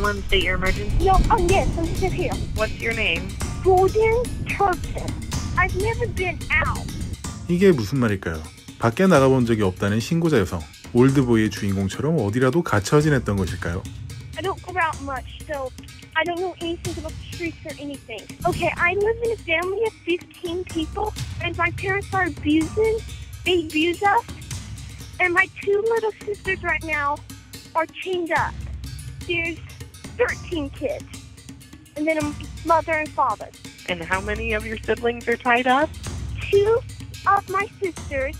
911, state your emergency? No, yes, I'm still here. What's your name? Golden Turpin. I've never been out. 이게 무슨 말일까요? 밖에 나가본 적이 없다는 신고자 여성. 올드보이의 주인공처럼 어디라도 갇혀 지냈던 것일까요? I don't go out much, so I don't know anything about the streets or anything. Okay, I live in a family of 15 people, and my parents are abusing. They abuse us. And my two little sisters right now are chained up. There's 13 kids. And then a mother and father. And how many of your siblings are tied up? 2 of my sisters,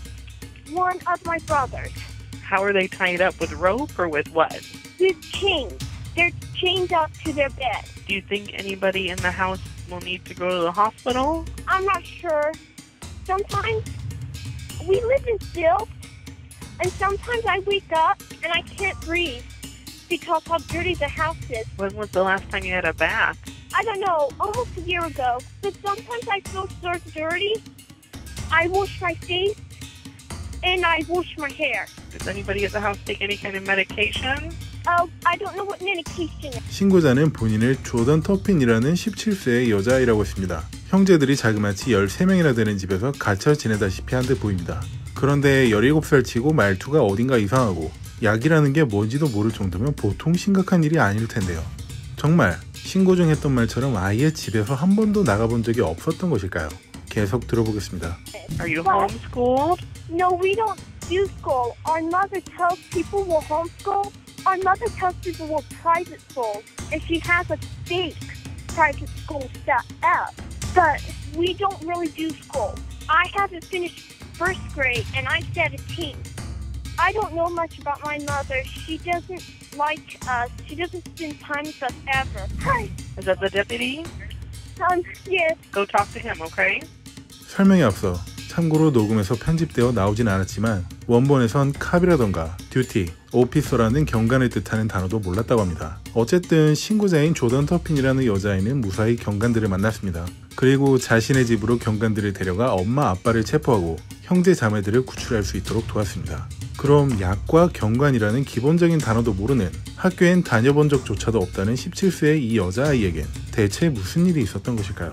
1 of my brothers. How are they tied up, with rope or with what? With chains. They're chained up to their bed. Do you think anybody in the house will need to go to the hospital? I'm not sure. Sometimes we live in stilts, and sometimes I wake up and I can't breathe because how dirty the house is. When was the last time you had a bath? I don't know, almost a year ago. But sometimes I feel so dirty. I wash my face and I wash my hair. Does anybody at the house take any kind of medication? Oh, I don't know what medication is. 신고자는 본인을 조던 터핀이라는 17세의 여자아이라고 했습니다. 형제들이 자그마치 13명이나 되는 집에서 갇혀 지내다시피 한 듯 보입니다. 그런데 17살 치고 말투가 어딘가 이상하고 약이라는 게 뭔지도 모를 정도면 보통 심각한 일이 아닐 텐데요. 정말 신고 중 했던 말처럼 아예 집에서 한 번도 나가본 적이 없었던 것일까요? 계속 들어보겠습니다. Are you homeschooled? No, we don't do school. Our mother tells people we're homeschool. Our mother tells people we're private school. And she has a fake private school set up. But we don't really do school. I haven't finished first grade and I'm 17. I don't know much about my mother. She doesn't like us. She doesn't spend time with us ever. Hi. Is that the deputy? Yes. Go talk to him, okay? 설명에 앞서 참고로 녹음에서 편집되어 나오진 않았지만 원본에선 캅이라던가 듀티, 오피서라는 경관을 뜻하는 단어도 몰랐다고 합니다. 어쨌든 신고자인 조던 터핀이라는 여자아이는 무사히 경관들을 만났습니다. 그리고 자신의 집으로 경관들을 데려가 엄마 아빠를 체포하고 형제 자매들을 구출할 수 있도록 도왔습니다. 그럼 약과 경관이라는 기본적인 단어도 모르는 학교엔 다녀본 적조차도 없다는 17세의 이 여자아이에겐 대체 무슨 일이 있었던 것일까요?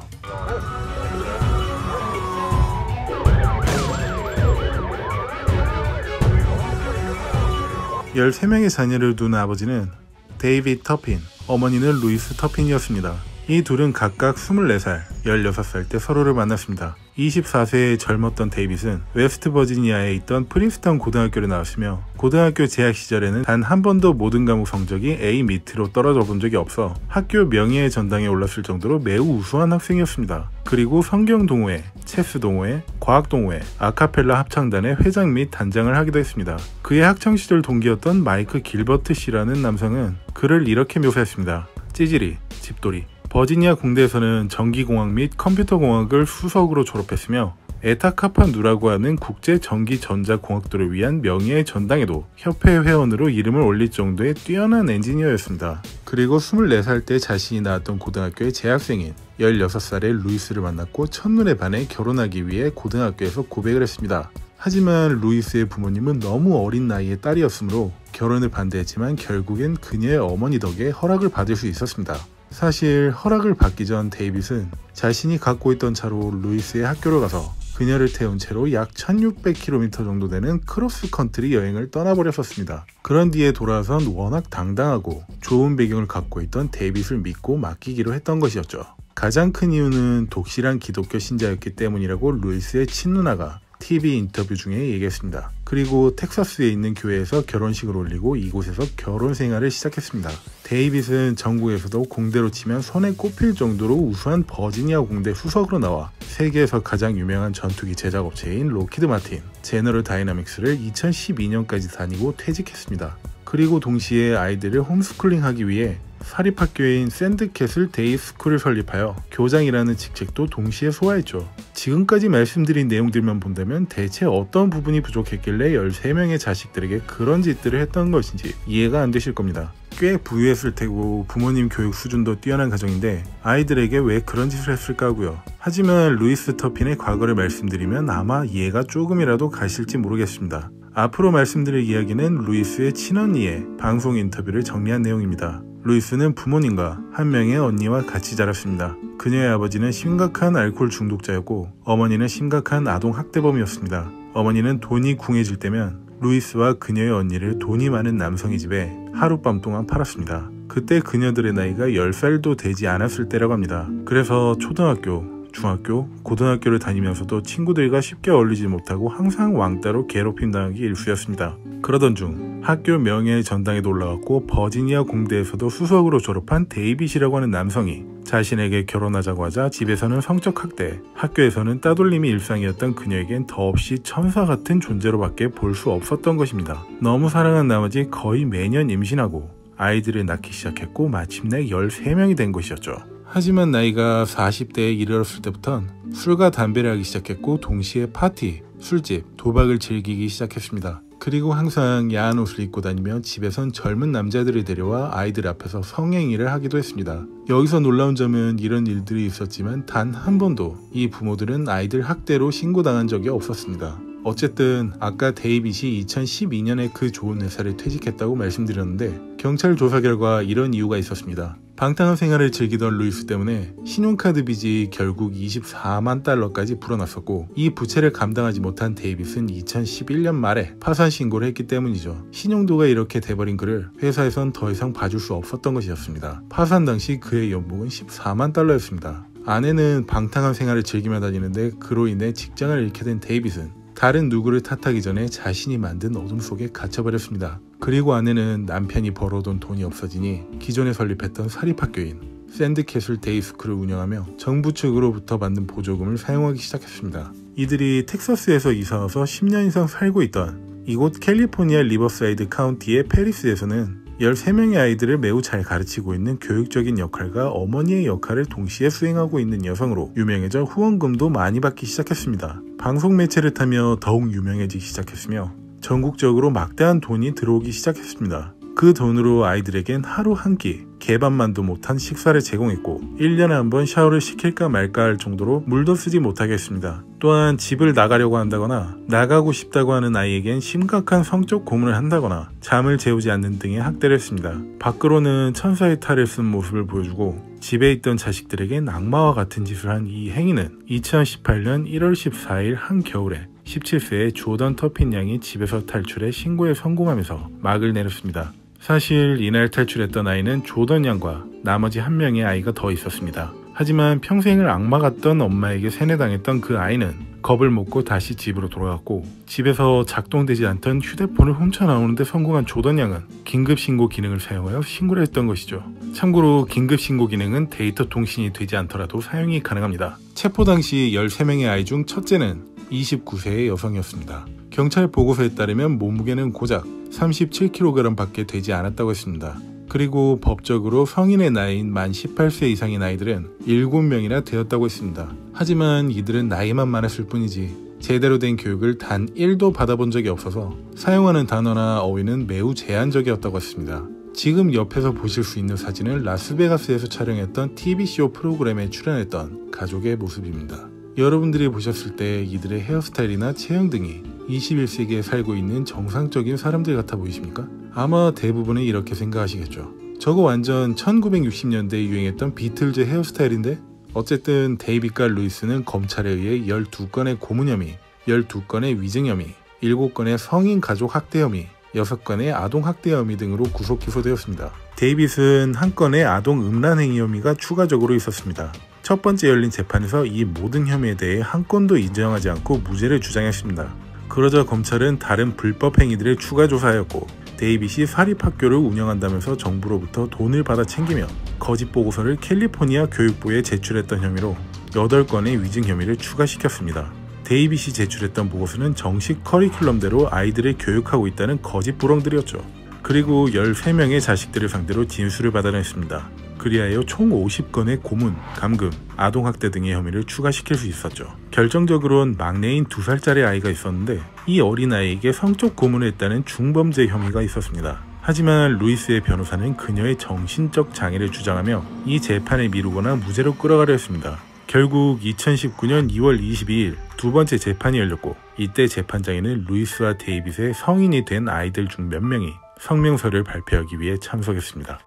13명의 자녀를 둔 아버지는 데이빗 터핀, 어머니는 루이스 터핀이었습니다. 이 둘은 각각 24살, 16살 때 서로를 만났습니다. 24세의 젊었던 데이빗은 웨스트 버지니아에 있던 프린스턴 고등학교를 나왔으며 고등학교 재학 시절에는 단 한 번도 모든 과목 성적이 A 밑으로 떨어져 본 적이 없어 학교 명예의 전당에 올랐을 정도로 매우 우수한 학생이었습니다. 그리고 성경 동호회, 체스 동호회, 과학 동호회, 아카펠라 합창단의 회장 및 단장을 하기도 했습니다. 그의 학창시절 동기였던 마이크 길버트 씨라는 남성은 그를 이렇게 묘사했습니다. 찌질이, 집돌이. 버지니아 공대에서는 전기공학 및 컴퓨터공학을 수석으로 졸업했으며 에타카파누라고 하는 국제전기전자공학도를 위한 명예의 전당에도 협회 회원으로 이름을 올릴 정도의 뛰어난 엔지니어였습니다. 그리고 24살 때 자신이 나왔던 고등학교의 재학생인 16살의 루이스를 만났고 첫눈에 반해 결혼하기 위해 고등학교에서 고백을 했습니다. 하지만 루이스의 부모님은 너무 어린 나이의 딸이었으므로 결혼을 반대했지만 결국엔 그녀의 어머니 덕에 허락을 받을 수 있었습니다. 사실 허락을 받기 전 데이빗은 자신이 갖고 있던 차로 루이스의 학교를 가서 그녀를 태운 채로 약 1600km 정도 되는 크로스컨트리 여행을 떠나버렸었습니다. 그런 뒤에 돌아선 워낙 당당하고 좋은 배경을 갖고 있던 데이빗을 믿고 맡기기로 했던 것이었죠. 가장 큰 이유는 독실한 기독교 신자였기 때문이라고 루이스의 친누나가 TV 인터뷰 중에 얘기했습니다. 그리고 텍사스에 있는 교회에서 결혼식을 올리고 이곳에서 결혼 생활을 시작했습니다. 데이빗은 전국에서도 공대로 치면 손에 꼽힐 정도로 우수한 버지니아 공대 수석으로 나와 세계에서 가장 유명한 전투기 제작업체인 로키드 마틴, 제너럴 다이나믹스를 2012년까지 다니고 퇴직했습니다. 그리고 동시에 아이들을 홈스쿨링하기 위해 사립학교인 샌드캐슬 데이스쿨을 설립하여 교장이라는 직책도 동시에 소화했죠. 지금까지 말씀드린 내용들만 본다면 대체 어떤 부분이 부족했길래 13명의 자식들에게 그런 짓들을 했던 것인지 이해가 안 되실 겁니다. 꽤 부유했을 테고 부모님 교육 수준도 뛰어난 가정인데 아이들에게 왜 그런 짓을 했을까 하고요. 하지만 루이스 터핀의 과거를 말씀드리면 아마 이해가 조금이라도 가실지 모르겠습니다. 앞으로 말씀드릴 이야기는 루이스의 친언니의 방송 인터뷰를 정리한 내용입니다. 루이스는 부모님과 한 명의 언니와 같이 자랐습니다. 그녀의 아버지는 심각한 알코올 중독자였고 어머니는 심각한 아동학대범이었습니다. 어머니는 돈이 궁해질 때면 루이스와 그녀의 언니를 돈이 많은 남성의 집에 하룻밤 동안 팔았습니다. 그때 그녀들의 나이가 10살도 되지 않았을 때라고 합니다. 그래서 초등학교, 중학교, 고등학교를 다니면서도 친구들과 쉽게 어울리지 못하고 항상 왕따로 괴롭힘당하기 일쑤였습니다. 그러던 중 학교 명예 전당에도 올라갔고 버지니아 공대에서도 수석으로 졸업한 데이빗이라고 하는 남성이 자신에게 결혼하자고 하자 집에서는 성적 학대, 학교에서는 따돌림이 일상이었던 그녀에겐 더없이 천사 같은 존재로밖에 볼 수 없었던 것입니다. 너무 사랑한 나머지 거의 매년 임신하고 아이들을 낳기 시작했고 마침내 13명이 된 것이었죠. 하지만 나이가 40대에 이르렀을 때부턴 술과 담배를 하기 시작했고 동시에 파티, 술집, 도박을 즐기기 시작했습니다. 그리고 항상 야한 옷을 입고 다니며 집에선 젊은 남자들을 데려와 아이들 앞에서 성행위를 하기도 했습니다. 여기서 놀라운 점은 이런 일들이 있었지만 단 한 번도 이 부모들은 아이들 학대로 신고당한 적이 없었습니다. 어쨌든 아까 데이빗이 2012년에 그 좋은 회사를 퇴직했다고 말씀드렸는데 경찰 조사 결과 이런 이유가 있었습니다. 방탕한 생활을 즐기던 루이스 때문에 신용카드 빚이 결국 24만 달러까지 불어났었고 이 부채를 감당하지 못한 데이빗은 2011년 말에 파산 신고를 했기 때문이죠. 신용도가 이렇게 돼버린 그를 회사에선 더 이상 봐줄 수 없었던 것이었습니다. 파산 당시 그의 연봉은 14만 달러였습니다. 아내는 방탕한 생활을 즐기며 다니는데 그로 인해 직장을 잃게 된 데이빗은 다른 누구를 탓하기 전에 자신이 만든 어둠 속에 갇혀버렸습니다. 그리고 아내는 남편이 벌어둔 돈이 없어지니 기존에 설립했던 사립학교인 샌드캐슬 데이스쿨을 운영하며 정부 측으로부터 받는 보조금을 사용하기 시작했습니다. 이들이 텍사스에서 이사와서 10년 이상 살고 있던 이곳 캘리포니아 리버사이드 카운티의 페리스에서는 13명의 아이들을 매우 잘 가르치고 있는 교육적인 역할과 어머니의 역할을 동시에 수행하고 있는 여성으로 유명해져 후원금도 많이 받기 시작했습니다. 방송 매체를 타며 더욱 유명해지기 시작했으며 전국적으로 막대한 돈이 들어오기 시작했습니다. 그 돈으로 아이들에겐 하루 한 끼, 개밥만도 못한 식사를 제공했고 1년에 한 번 샤워를 시킬까 말까 할 정도로 물도 쓰지 못하게 했습니다. 또한 집을 나가려고 한다거나 나가고 싶다고 하는 아이에겐 심각한 성적 고문을 한다거나 잠을 재우지 않는 등의 학대를 했습니다. 밖으로는 천사의 탈을 쓴 모습을 보여주고 집에 있던 자식들에겐 악마와 같은 짓을 한 이 행위는 2018년 1월 14일 한겨울에 17세의 조던 터핀 양이 집에서 탈출해 신고에 성공하면서 막을 내렸습니다. 사실 이날 탈출했던 아이는 조던 양과 나머지 한 명의 아이가 더 있었습니다. 하지만 평생을 악마 같던 엄마에게 세뇌당했던 그 아이는 겁을 먹고 다시 집으로 돌아갔고 집에서 작동되지 않던 휴대폰을 훔쳐나오는데 성공한 조던 양은 긴급신고 기능을 사용하여 신고를 했던 것이죠. 참고로 긴급신고 기능은 데이터 통신이 되지 않더라도 사용이 가능합니다. 체포 당시 13명의 아이 중 첫째는 29세의 여성이었습니다. 경찰 보고서에 따르면 몸무게는 고작 37kg 밖에 되지 않았다고 했습니다. 그리고 법적으로 성인의 나이인 만 18세 이상인 아이들은 7명이나 되었다고 했습니다. 하지만 이들은 나이만 많았을 뿐이지 제대로 된 교육을 단 1도 받아본 적이 없어서 사용하는 단어나 어휘는 매우 제한적이었다고 했습니다. 지금 옆에서 보실 수 있는 사진은 라스베가스에서 촬영했던 TV쇼 프로그램에 출연했던 가족의 모습입니다. 여러분들이 보셨을 때 이들의 헤어스타일이나 체형 등이 21세기에 살고 있는 정상적인 사람들 같아 보이십니까? 아마 대부분은 이렇게 생각하시겠죠. 저거 완전 1960년대에 유행했던 비틀즈 헤어스타일인데? 어쨌든 데이빗과 루이스는 검찰에 의해 12건의 고문 혐의, 12건의 위증 혐의, 7건의 성인 가족 학대 혐의, 6건의 아동 학대 혐의 등으로 구속 기소되었습니다. 데이빗은 한 건의 아동 음란 행위 혐의가 추가적으로 있었습니다. 첫 번째 열린 재판에서 이 모든 혐의에 대해 한 건도 인정하지 않고 무죄를 주장했습니다. 그러자 검찰은 다른 불법 행위들을 추가 조사하였고 데이빗이 사립학교를 운영한다면서 정부로부터 돈을 받아 챙기며 거짓 보고서를 캘리포니아 교육부에 제출했던 혐의로 8건의 위증 혐의를 추가시켰습니다. 데이빗이 제출했던 보고서는 정식 커리큘럼대로 아이들을 교육하고 있다는 거짓 불황들이었죠. 그리고 13명의 자식들을 상대로 진술을 받아냈습니다. 그리하여 총 50건의 고문, 감금, 아동학대 등의 혐의를 추가시킬 수 있었죠. 결정적으로는 막내인 2살짜리 아이가 있었는데 이 어린아이에게 성적 고문을 했다는 중범죄 혐의가 있었습니다. 하지만 루이스의 변호사는 그녀의 정신적 장애를 주장하며 이 재판을 미루거나 무죄로 끌어가려 했습니다. 결국 2019년 2월 22일 두 번째 재판이 열렸고 이때 재판장에는 루이스와 데이빗의 성인이 된 아이들 중 몇 명이 성명서를 발표하기 위해 참석했습니다.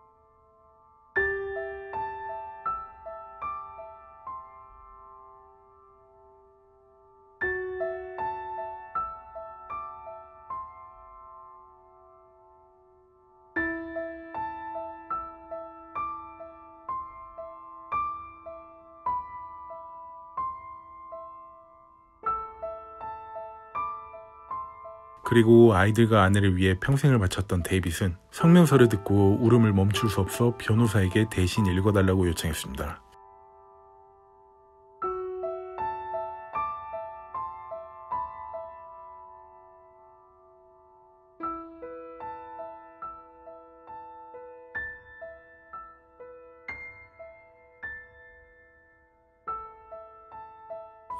그리고 아이들과 아내를 위해 평생을 바쳤던 데이빗은 성명서를 듣고 울음을 멈출 수 없어 변호사에게 대신 읽어달라고 요청했습니다.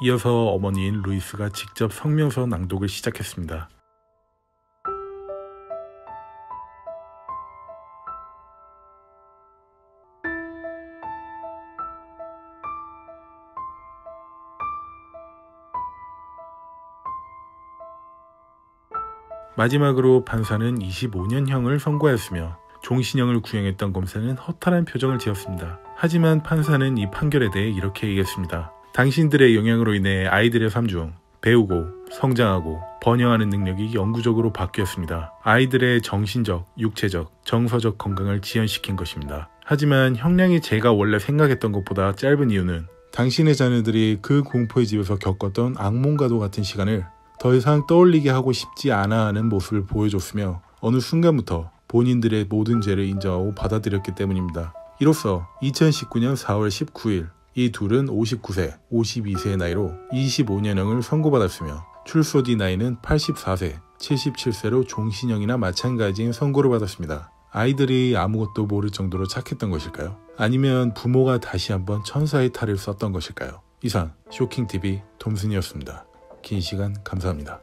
이어서 어머니인 루이스가 직접 성명서 낭독을 시작했습니다. 마지막으로 판사는 25년형을 선고하였으며 종신형을 구형했던 검사는 허탈한 표정을 지었습니다. 하지만 판사는 이 판결에 대해 이렇게 얘기했습니다. 당신들의 영향으로 인해 아이들의 삶 중 배우고 성장하고 번영하는 능력이 영구적으로 바뀌었습니다. 아이들의 정신적, 육체적, 정서적 건강을 지연시킨 것입니다. 하지만 형량이 제가 원래 생각했던 것보다 짧은 이유는 당신의 자녀들이 그 공포의 집에서 겪었던 악몽과도 같은 시간을 더 이상 떠올리게 하고 싶지 않아 하는 모습을 보여줬으며 어느 순간부터 본인들의 모든 죄를 인정하고 받아들였기 때문입니다. 이로써 2019년 4월 19일 이 둘은 59세, 52세의 나이로 25년형을 선고받았으며 출소 뒤 나이는 84세, 77세로 종신형이나 마찬가지인 선고를 받았습니다. 아이들이 아무것도 모를 정도로 착했던 것일까요? 아니면 부모가 다시 한번 천사의 탈을 썼던 것일까요? 이상 쇼킹TV 톰슨이었습니다. 긴 시간 감사합니다.